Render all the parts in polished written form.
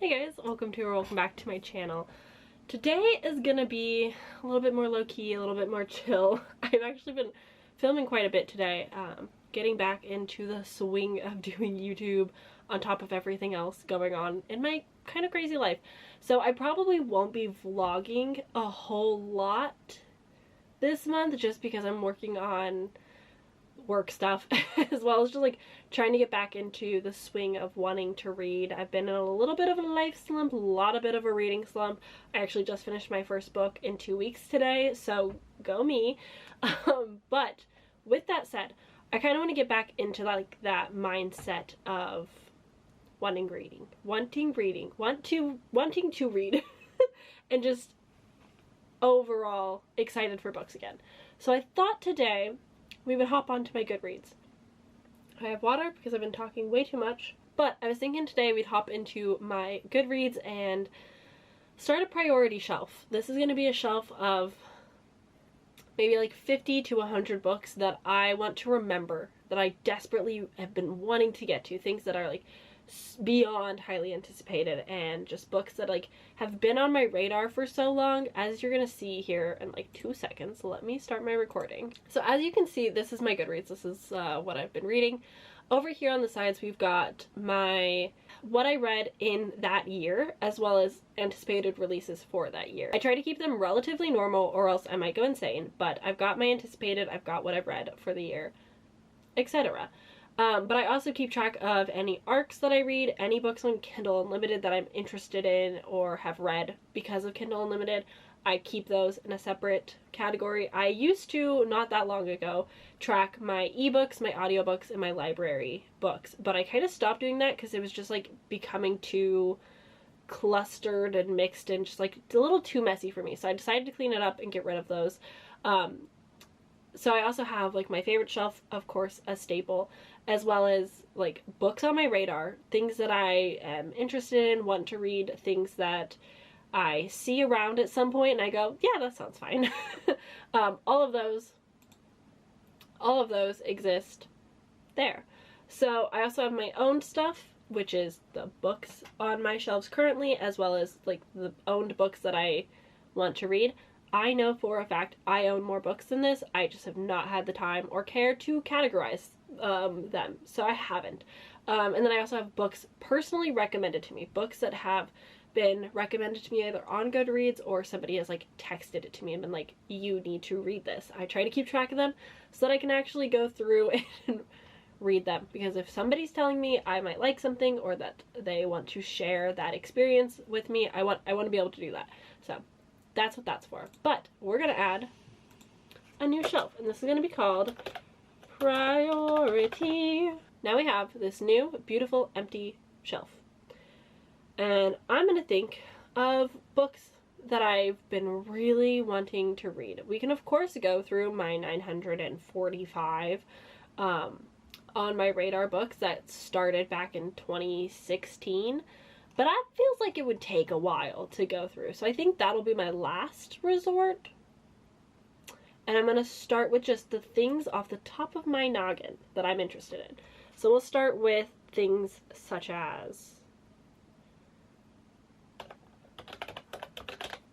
Hey guys, welcome back to my channel. Today is gonna be a little bit more low-key, a little bit more chill. I've actually been filming quite a bit today, getting back into the swing of doing YouTube on top of everything else going on in my kind of crazy life. So I probably won't be vlogging a whole lot this month just because I'm working on work stuff as well as just like trying to get back into the swing of wanting to read. I've been in a little bit of a life slump, a bit of a reading slump. I actually just finished my first book in 2 weeks today, so go me. But with that said, I kind of want to get back into like that mindset of wanting to read and just overall excited for books again. So I thought today we would hop onto my Goodreads. I have water because I've been talking way too much, but I was thinking today we'd hop into my Goodreads and start a priority shelf. This is going to be a shelf of maybe like 50 to 100 books that I want to remember, that I desperately have been wanting to get to, things that are like beyond highly anticipated, and just books that like have been on my radar for so long. As you're gonna see here in like 2 seconds, let me start my recording. So as you can see, this is my Goodreads. This is what I've been reading. Over here on the sides we've got what I read in that year, as well as anticipated releases for that year. I try to keep them relatively normal or else I might go insane, but I've got my anticipated, I've got what I've read for the year, etc. But I also keep track of any arcs that I read, any books on Kindle Unlimited that I'm interested in or have read because of Kindle Unlimited. I keep those in a separate category. I used to, not that long ago, track my ebooks, my audiobooks, and my library books, but I kind of stopped doing that because it was just like becoming too clustered and mixed and just like a little too messy for me. So I decided to clean it up and get rid of those. So I also have like my favorite shelf, of course, a staple, as well as like books on my radar, things that I am interested in, want to read, things that I see around at some point and I go, yeah, that sounds fine. All of those exist there. So I also have my own stuff, which is the books on my shelves currently, as well as like the owned books that I want to read. I know for a fact I own more books than this. I just have not had the time or care to categorize them, so I haven't. And then I also have books personally recommended to me, books that have been recommended to me either on Goodreads or somebody has like texted it to me and been like, you need to read this. I try to keep track of them so that I can actually go through and read them, because if somebody's telling me I might like something or that they want to share that experience with me, I want to be able to do that. So that's what that's for. But we're gonna add a new shelf, and this is gonna be called Priority. Now we have this new beautiful empty shelf, and I'm gonna think of books that I've been really wanting to read. We can of course go through my 945 on my radar books that started back in 2016. But that feels like it would take a while to go through. So I think that'll be my last resort. And I'm going to start with just the things off the top of my noggin that I'm interested in. So we'll start with things such as...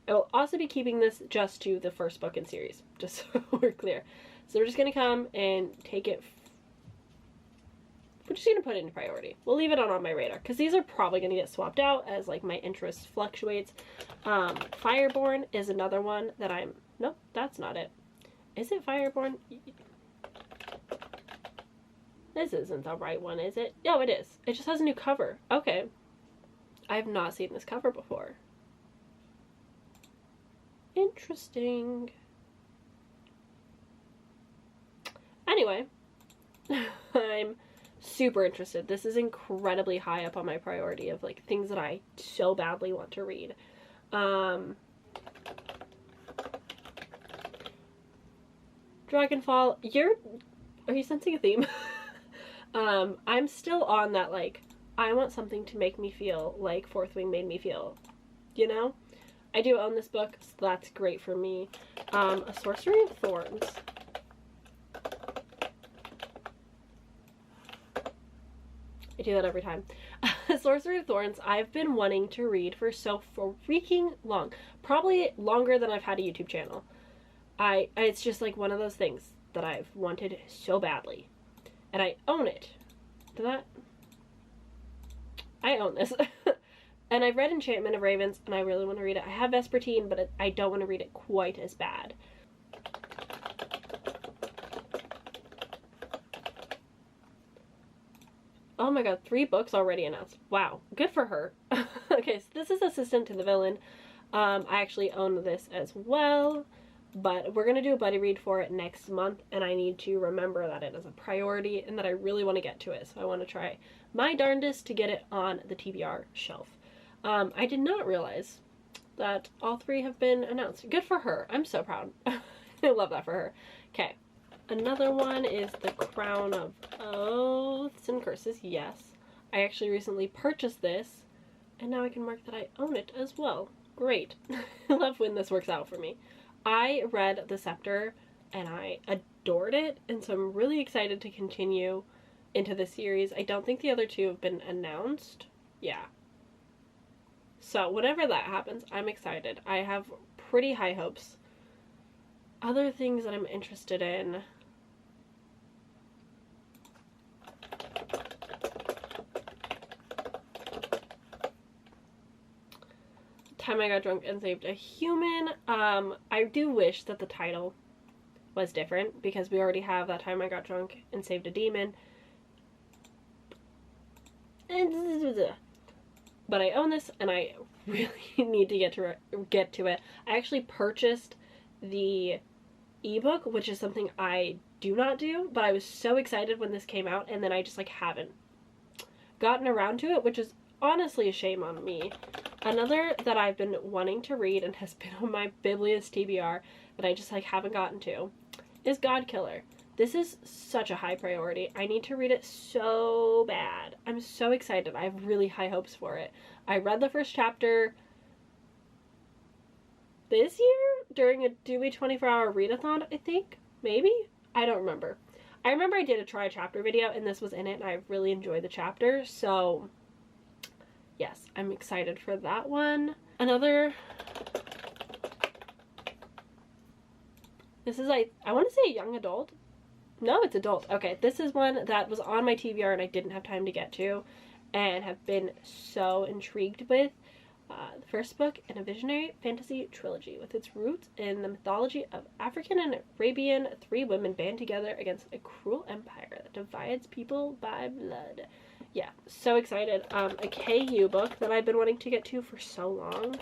I will also be keeping this just to the first book in series, just so we're clear. So we're just going to come and take it. We're just going to put it in priority. We'll leave it on my radar because these are probably going to get swapped out as like my interest fluctuates. Fireborn is another one that I'm... Nope, that's not it. Is it Fireborn? This isn't the right one, is it? No, it is. It just has a new cover. Okay. I have not seen this cover before. Interesting. Anyway, I'm super interested. This is incredibly high up on my priority of like things that I so badly want to read. Dragonfall, are you sensing a theme? I'm still on that like, I want something to make me feel like Fourth Wing made me feel, you know? I do own this book, so that's great for me. A Sorcery of Thorns. I do that every time. Sorcery of Thorns, I've been wanting to read for so freaking long. Probably longer than I've had a YouTube channel. It's just like one of those things that I've wanted so badly. And I own it. I own this. And I've read Enchantment of Ravens, and I really want to read it. I have Vespertine, but I don't want to read it quite as bad. Oh my god, 3 books already announced. Wow, good for her. Okay, so this is Assistant to the Villain. I actually own this as well, but we're going to do a buddy read for it next month, and I need to remember that it is a priority and that I really want to get to it, so I want to try my darndest to get it on the TBR shelf. I did not realize that all 3 have been announced. Good for her. I'm so proud. I love that for her. Okay. Another one is The Crown of Oaths and Curses. Yes. I actually recently purchased this, and now I can mark that I own it as well. Great. I love when this works out for me. I read The Scepter, and I adored it, and so I'm really excited to continue into the series. I don't think the other 2 have been announced. Yeah. So whenever that happens, I'm excited. I have pretty high hopes. Other things that I'm interested in. Time I Got Drunk and Saved a Human. I do wish that the title was different, because we already have That Time I Got Drunk and Saved a Demon. But I own this, and I really need to get to it. I actually purchased the ebook, which is something I do not do, but I was so excited when this came out, and then I just like haven't gotten around to it, which is honestly a shame on me. Another that I've been wanting to read and has been on my Biblia's TBR that I just like haven't gotten to is God Killer. This is such a high priority. I need to read it so bad. I'm so excited. I have really high hopes for it. I read the first chapter this year during a Dewey 24-hour readathon, I think. Maybe? I don't remember. I remember I did a try a chapter video, and this was in it, and I really enjoyed the chapter, so yes, I'm excited for that one. Another, this is like, I want to say young adult. No, it's adult. Okay, this is one that was on my TBR and I didn't have time to get to, and have been so intrigued with. The first book in a visionary fantasy trilogy with its roots in the mythology of African and Arabian 3 women band together against a cruel empire that divides people by blood. Yeah, so excited. A KU book that I've been wanting to get to for so long.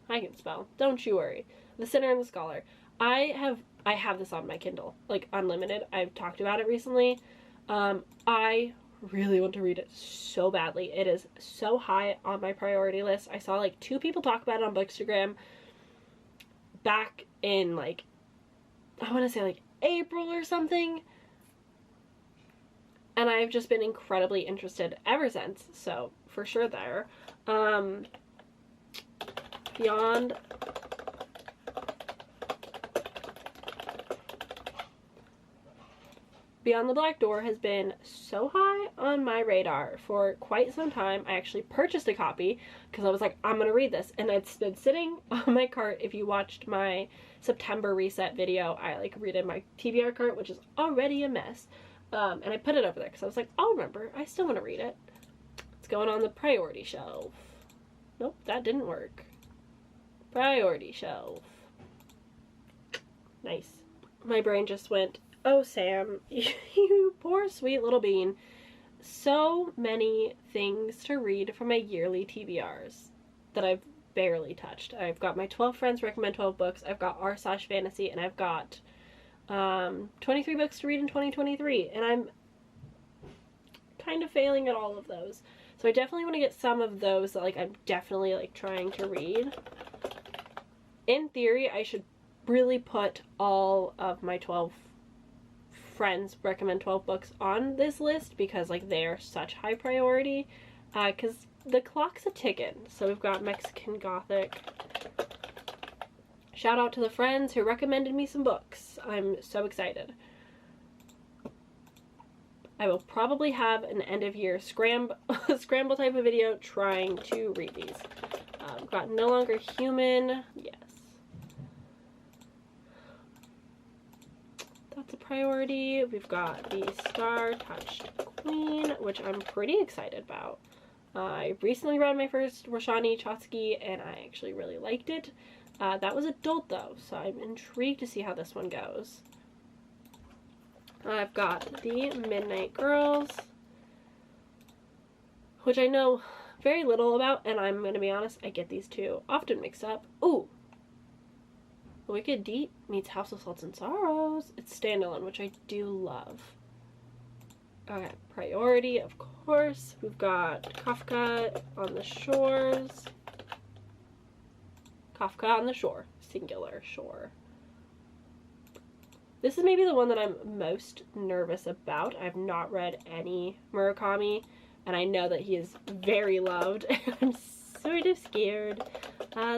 I can spell. Don't you worry. The Sinner and the Scholar. I have this on my Kindle, like unlimited. I've talked about it recently. I really want to read it so badly. It is so high on my priority list. I saw like 2 people talk about it on Bookstagram back in like, I want to say like April or something. And I've just been incredibly interested ever since. So for sure there. Beyond the Black Door has been so high on my radar for quite some time. I actually purchased a copy because I was like, I'm going to read this. And it's been sitting on my cart. If you watched my September reset video, I like redid my TBR cart, which is already a mess. And I put it over there because I was like, I'll remember. I still want to read it. It's going on the priority shelf. Nope, that didn't work. Priority shelf. Nice. My brain just went, oh, Sam, you poor sweet little bean. So many things to read from my yearly TBRs that I've barely touched. I've got my 12 friends recommend 12 books. I've got r/fantasy, and I've got 23 books to read in 2023. And I'm kind of failing at all of those. So I definitely want to get some of those that like I'm definitely like trying to read. In theory, I should really put all of my 12 friends recommend 12 books on this list because like they're such high priority, because the clock's a ticking. So we've got Mexican Gothic. Shout out to the friends who recommended me some books. I'm so excited. I will probably have an end of year scramble type of video trying to read these. Got No Longer Human. Yes. That's a priority. We've got the Star Touched Queen, which I'm pretty excited about. I recently read my first Roshani Chotsky, and I actually really liked it. That was adult though, so I'm intrigued to see how this one goes. I've got the Midnight Girls, which I know very little about, and I'm going to be honest, I get these two often mixed up. Ooh! Wicked Deep meets House of Salt and Sorrows. It's standalone, which I do love. Okay, priority, of course. We've got Kafka on the Shores. Kafka on the Shore. Singular shore. This is maybe the one that I'm most nervous about. I've not read any Murakami, and I know that he is very loved. I'm sort of scared.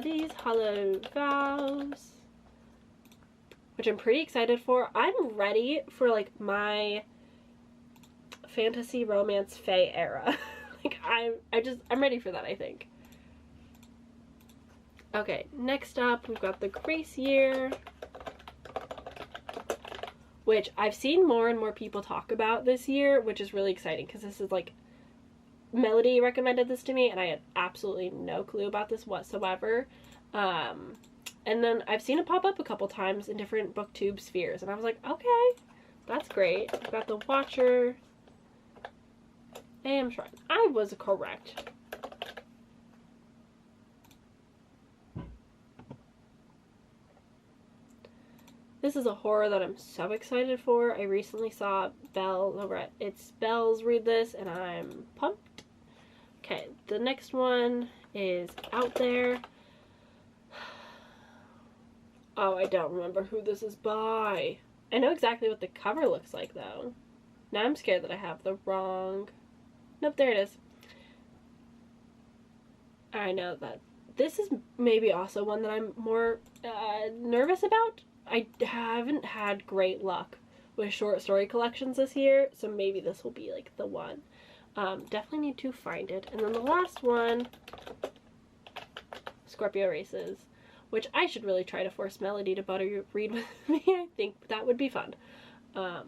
These Hollow Vows, which I'm pretty excited for. I'm ready for like my fantasy romance fae era. Like I'm ready for that, I think. Okay, next up we've got the Grace Year, which I've seen more and more people talk about this year, which is really exciting because this is like, Melody recommended this to me and I had absolutely no clue about this whatsoever. And then I've seen it pop up a couple times in different booktube spheres, and I was like, okay, that's great. I've got The Watcher. A.M. Shrine. I was correct. This is a horror that I'm so excited for. I recently saw Belle over at It's Bells read this, and I'm pumped. Okay, the next one is Out There. Oh, I don't remember who this is by. I know exactly what the cover looks like, though. Now I'm scared that I have the wrong... Nope, there it is. I know that this is maybe also one that I'm more nervous about. I haven't had great luck with short story collections this year, so maybe this will be like the one. Definitely need to find it. And then the last one, Scorpio Races, which I should really try to force Melody to butter read with me. I think that would be fun. I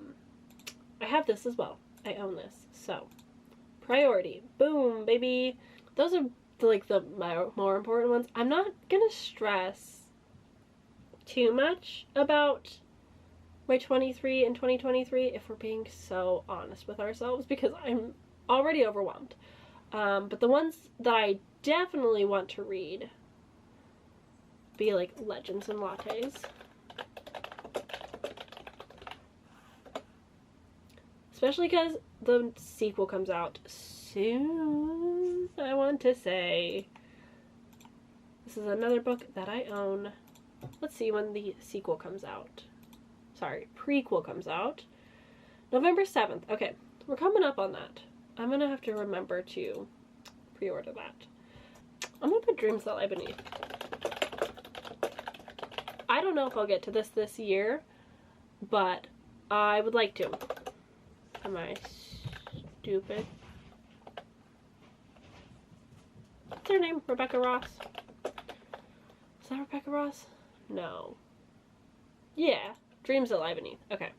have this as well. I own this. So, priority. Boom, baby. Those are the more important ones. I'm not gonna stress too much about my 23 and 2023 if we're being so honest with ourselves, because I'm already overwhelmed. But the ones that I definitely want to read be like Legends and Lattes. Especially because the sequel comes out soon, I want to say. This is another book that I own. Let's see when the sequel comes out. Sorry, prequel comes out. November 7th. Okay, we're coming up on that. I'm gonna have to remember to pre-order that. I'm gonna put Dreams That Lie Beneath. I don't know if I'll get to this year, but I would like to. Am I stupid? What's her name? Rebecca Ross? Is that Rebecca Ross? No. Yeah. Dreams That Lie Beneath. Okay.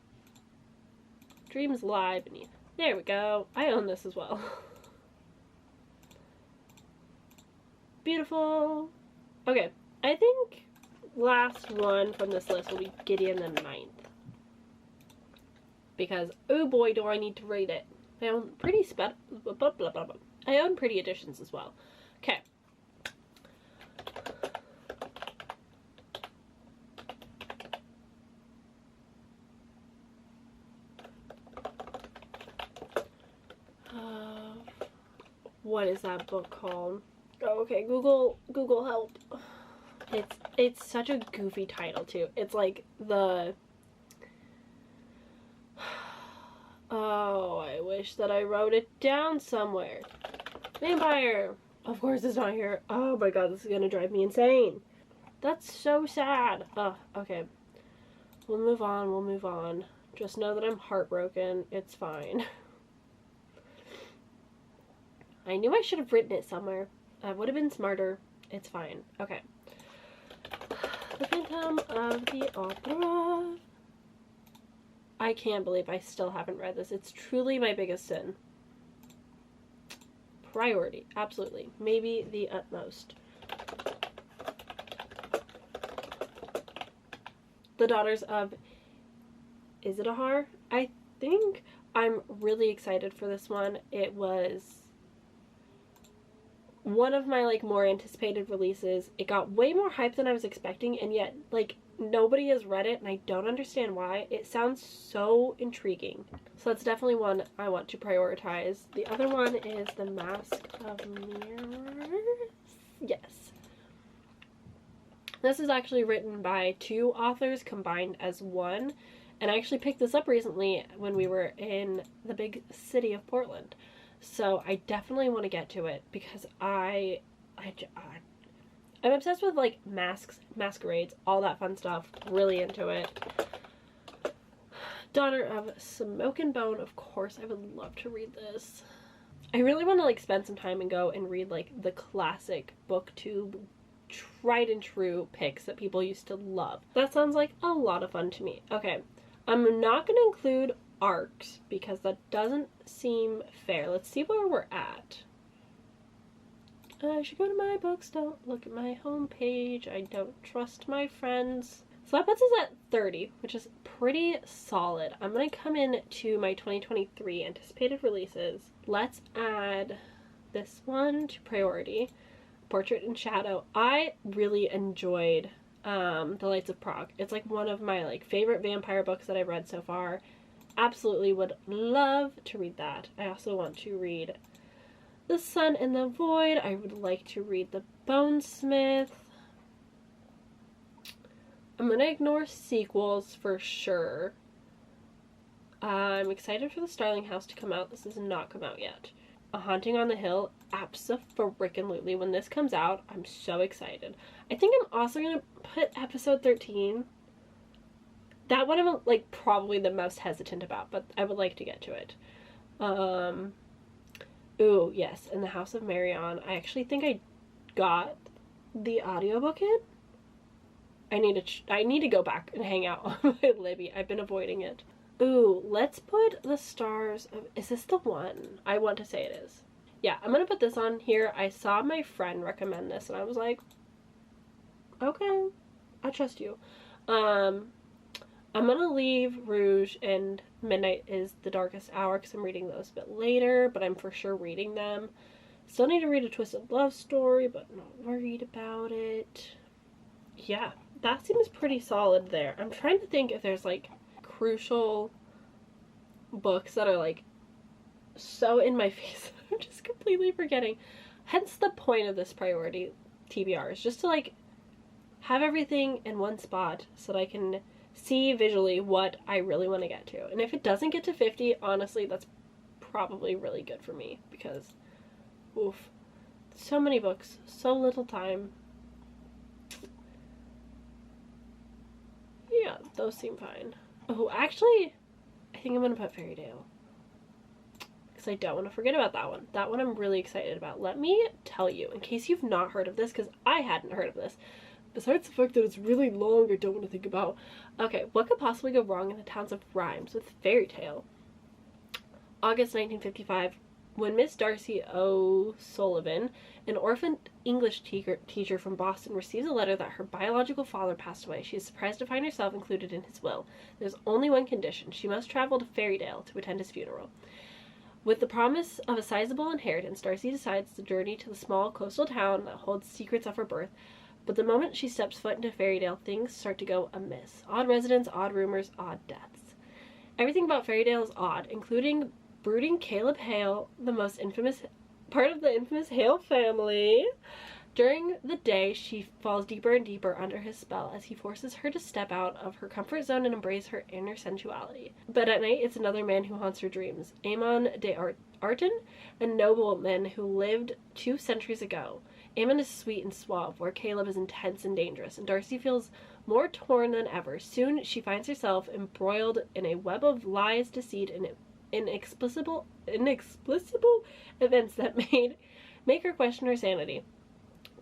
Dreams Lie Beneath. There we go. I own this as well. Beautiful. Okay. I think last one from this list will be Gideon the Ninth. Because, oh boy, do I need to read it. I own pretty I own pretty editions as well. Okay. What is that book called? Oh, okay, Google help. It's such a goofy title too. It's like the... Oh, I wish that I wrote it down somewhere. Vampire! Of course it's not here. Oh my god, this is gonna drive me insane. That's so sad. Okay. We'll move on, we'll move on. Just know that I'm heartbroken. It's fine. I knew I should have written it somewhere. I would have been smarter. It's fine. Okay. The Phantom of the Opera. I can't believe I still haven't read this. It's truly my biggest sin. Priority. Absolutely. Maybe the utmost. The Daughters of Izidahar, I think. I'm really excited for this one. It was one of my like more anticipated releases. It got way more hype than I was expecting, and yet like nobody has read it, and I don't understand why. It sounds so intriguing. So that's definitely one I want to prioritize. The other one is The Mask of Mirrors. Yes. This is actually written by 2 authors combined as one. And I actually picked this up recently when we were in the big city of Portland. So I definitely want to get to it because I'm obsessed with like masks, masquerades, all that fun stuff. Really into it. Daughter of Smoke and Bone, of course, I would love to read this. I really want to like spend some time and go and read like the classic booktube tried and true picks that people used to love. That sounds like a lot of fun to me. Okay, I'm not going to include arcs because that doesn't seem fair. Let's see where we're at. I should go to my books, don't look at my homepage. I don't trust my friends. So that puts us at 30, which is pretty solid. I'm going to come in to my 2023 anticipated releases. Let's add this one to priority. Portrait and Shadow. I really enjoyed The Lights of Prague. It's like one of my like favorite vampire books that I've read so far. Absolutely would love to read that. I also want to read The Sun and the Void. I would like to read The Bonesmith. I'm gonna ignore sequels for sure. I'm excited for The Starling House to come out. This has not come out yet. A Haunting on the Hill, abso-freaking-lutely. When this comes out, I'm so excited. I think I'm also going to put episode 13. That one I'm, like, probably the most hesitant about, but I would like to get to it. Ooh, yes, in the House of Marion. I actually think I got the audiobook in. I need to go back and hang out with Libby. I've been avoiding it. Ooh, let's put The Stars of... Is this the one? I want to say it is. Yeah, I'm gonna put this on here. I saw my friend recommend this, and I was like, okay, I trust you. I'm gonna leave Rouge and Midnight is the Darkest Hour because I'm reading those a bit later, but I'm for sure reading them. Still need to read A Twisted Love Story, but not worried about it. Yeah, that seems pretty solid there. I'm trying to think if there's, like, crucial books that are like so in my face. I'm just completely forgetting. Hence the point of this priority TBR is just to like have everything in one spot so that I can see visually what I really want to get to. And if it doesn't get to 50, honestly, that's probably really good for me because oof, so many books, so little time. Yeah, those seem fine. Oh, actually, I think I'm going to put Fairy Tale. Because I don't want to forget about that one. That one I'm really excited about. Let me tell you, in case you've not heard of this, because I hadn't heard of this. Besides the fact that it's really long, I don't want to think about. Okay, what could possibly go wrong in the towns of Rhymes with Fairy Tale? August 1955, when Miss Darcy O'Sullivan, an orphaned English teacher from Boston, receives a letter that her biological father passed away. She is surprised to find herself included in his will. There's only one condition. She must travel to Fairydale to attend his funeral. With the promise of a sizable inheritance, Darcy decides to journey to the small coastal town that holds secrets of her birth. But the moment she steps foot into Fairydale, things start to go amiss. Odd residents, odd rumors, odd deaths. Everything about Fairydale is odd, including brooding Caleb Hale, the most infamous part of the infamous Hale family. During the day, she falls deeper and deeper under his spell as he forces her to step out of her comfort zone and embrace her inner sensuality. But at night, it's another man who haunts her dreams. Aemon de Arton, a nobleman who lived 2 centuries ago. Aemon is sweet and suave, where Caleb is intense and dangerous, and Darcy feels more torn than ever. Soon, she finds herself embroiled in a web of lies, deceit, and inexplicable events that make her question her sanity.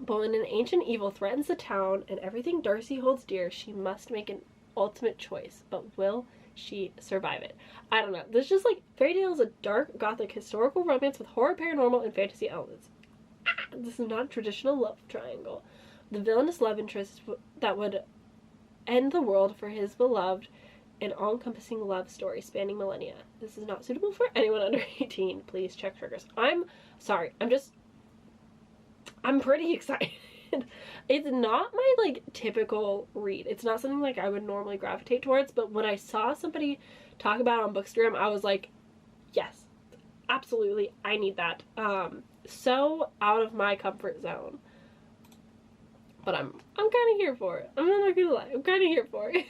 But when an ancient evil threatens the town and everything Darcy holds dear, she must make an ultimate choice. But will she survive it? I don't know. This is just like Fairy Tale is a dark, gothic, historical romance with horror, paranormal, and fantasy elements. This is not a traditional love triangle. The villainous love interest that would end the world for his beloved, an all-encompassing love story spanning millennia. This is not suitable for anyone under 18. Please check triggers. I'm sorry. I'm pretty excited. It's not my, like, typical read. It's not something, like, I would normally gravitate towards, but when I saw somebody talk about it on Bookstagram, I was like, yes, absolutely, I need that. So out of my comfort zone. But I'm kind of here for it. I'm not gonna lie. I'm kind of here for it.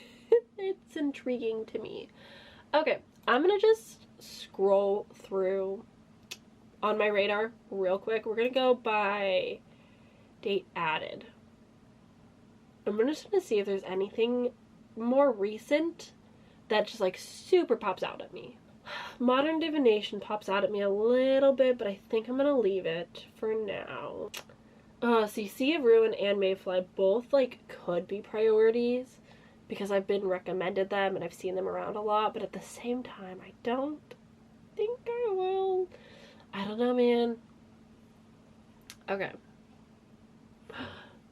It's intriguing to me. Okay, I'm gonna just scroll through on my radar real quick. We're gonna go by date added. I'm just gonna see if there's anything more recent that just like super pops out at me. Modern Divination pops out at me a little bit, but I think I'm gonna leave it for now. So Sea of Ruin and Mayfly both like could be priorities because I've been recommended them and I've seen them around a lot, but at the same time I don't think I will. I don't know, man. Okay.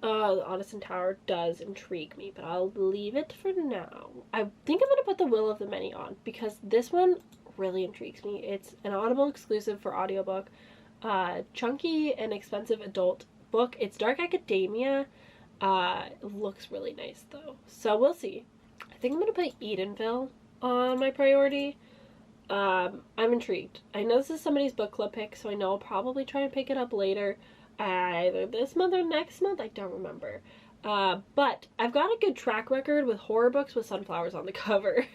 The Odyssean Tower does intrigue me, but I'll leave it for now. I think I'm gonna put The Will of the Many on because this one really intrigues me. It's an Audible exclusive for audiobook. Chunky and expensive adult book. It's dark academia. It looks really nice though. So we'll see. I think I'm gonna put Edenville on my priority. I'm intrigued. I know this is somebody's book club pick, so I know I'll probably try and pick it up later. Either this month or next month, I don't remember. But I've got a good track record with horror books with sunflowers on the cover.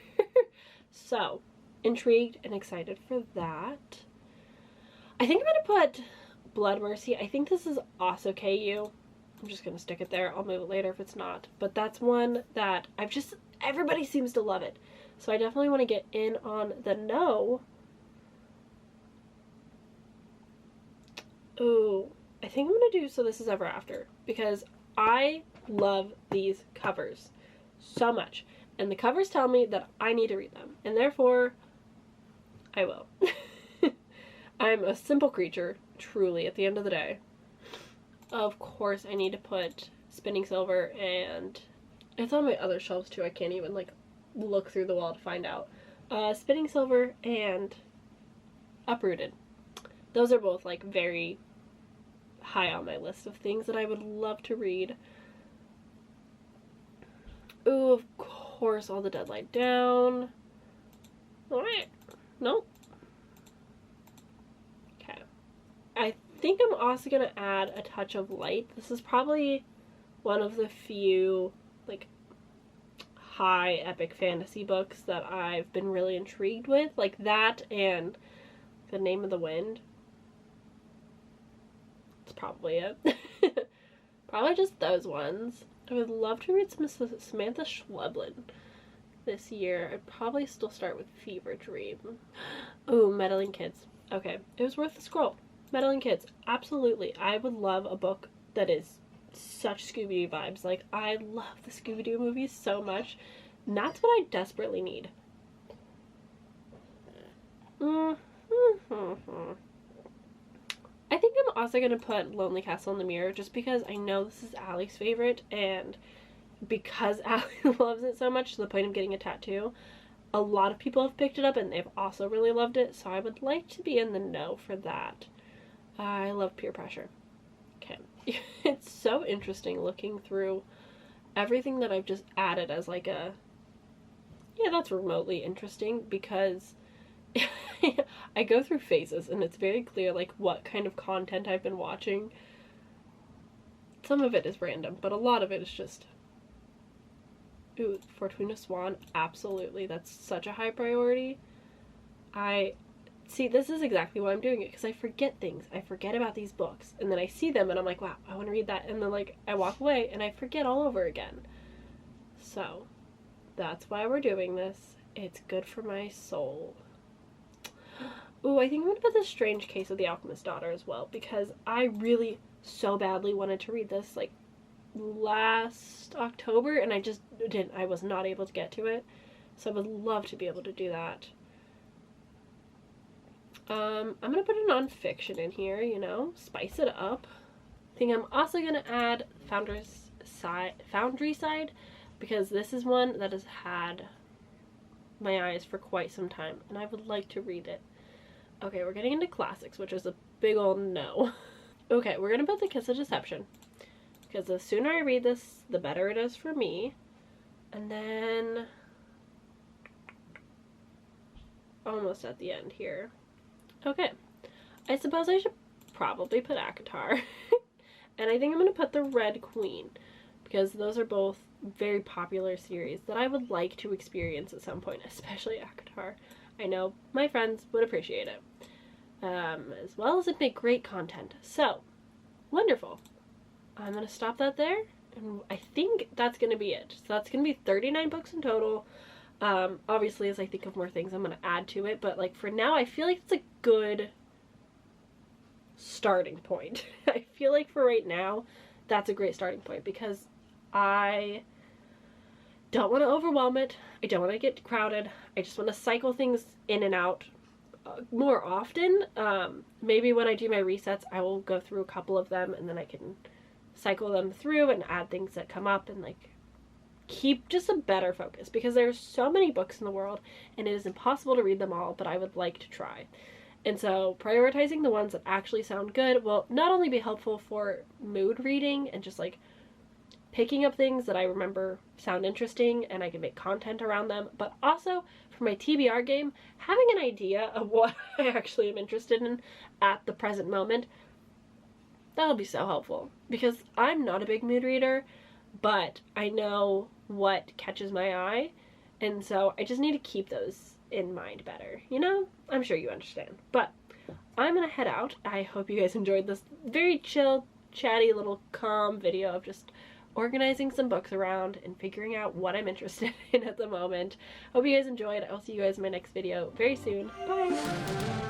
So, intrigued and excited for that. I think I'm gonna put Blood Mercy. I think this is also KU. I'm just gonna stick it there. I'll move it later if it's not. But that's one that everybody seems to love it. So I definitely want to get in on the know. Ooh, I think I'm gonna do So This Is Ever After because I love these covers so much. And the covers tell me that I need to read them. And therefore, I will. I'm a simple creature, truly, at the end of the day. Of course, I need to put Spinning Silver, and it's on my other shelves too. I can't even, like, look through the wall to find out. Spinning Silver and Uprooted. Those are both, like, very high on my list of things that I would love to read. Ooh, of course, All the Dead Lie Down. Alright. Nope. Okay. I think I'm also going to add A Touch of Light. This is probably one of the few, like, high epic fantasy books that I've been really intrigued with. Like that and The Name of the Wind. That's probably it. Probably just those ones. I would love to read some Samantha Schweblin this year. I'd probably still start with Fever Dream. Ooh, Meddling Kids. Okay, it was worth the scroll. Meddling Kids. Absolutely. I would love a book that is such Scooby-Doo vibes. Like, I love the Scooby-Doo movies so much. And that's what I desperately need. I think I'm also going to put Lonely Castle in the Mirror just because I know this is Allie's favorite, and because Allie loves it so much to the point of getting a tattoo, a lot of people have picked it up and they've also really loved it, so I would like to be in the know for that. I love Peer Pressure. Okay. It's so interesting looking through everything that I've just added as like a, yeah, that's remotely interesting, because I go through phases and it's very clear like what kind of content I've been watching. Some of it is random, but a lot of it is just, ooh, Fortuna Swan, absolutely. That's such a high priority. See, this is exactly why I'm doing it, because I forget things. I forget about these books, and then I see them and I'm like, wow, I want to read that, and then like I walk away and I forget all over again. So that's why we're doing this. It's good for my soul. Ooh, I think I'm gonna put The Strange Case of the Alchemist's Daughter as well, because I really so badly wanted to read this like last October, and I just didn't. I was not able to get to it, so I would love to be able to do that. I'm gonna put a nonfiction in here, you know, spice it up. I think I'm also gonna add Foundry Side, because this is one that has had my eyes for quite some time, and I would like to read it. Okay, we're getting into classics, which is a big old no. Okay, we're gonna put The Kiss of Deception, because the sooner I read this, the better it is for me. And then, almost at the end here. Okay, I suppose I should probably put ACOTAR. And I think I'm going to put The Red Queen, because those are both very popular series that I would like to experience at some point, especially ACOTAR. I know my friends would appreciate it, as well as it make great content. So, wonderful. I'm going to stop that there, and I think that's going to be it. So that's going to be 39 books in total. Obviously, as I think of more things, I'm going to add to it, but like for now, I feel like it's a good starting point. I feel like for right now, that's a great starting point, because I don't want to overwhelm it. I don't want to get crowded. I just want to cycle things in and out more often. Maybe when I do my resets, I will go through a couple of them, and then I can cycle them through and add things that come up, and like keep just a better focus, because there's so many books in the world and it is impossible to read them all, but I would like to try. And so prioritizing the ones that actually sound good will not only be helpful for mood reading and just like picking up things that I remember sound interesting and I can make content around them, but also for my TBR game, having an idea of what I actually am interested in at the present moment, that'll be so helpful, because I'm not a big mood reader, but I know what catches my eye, and so I just need to keep those in mind better, you know? I'm sure you understand. But I'm gonna head out. I hope you guys enjoyed this very chill, chatty, little calm video of just organizing some books around and figuring out what I'm interested in at the moment. Hope you guys enjoyed. I'll see you guys in my next video very soon. Bye!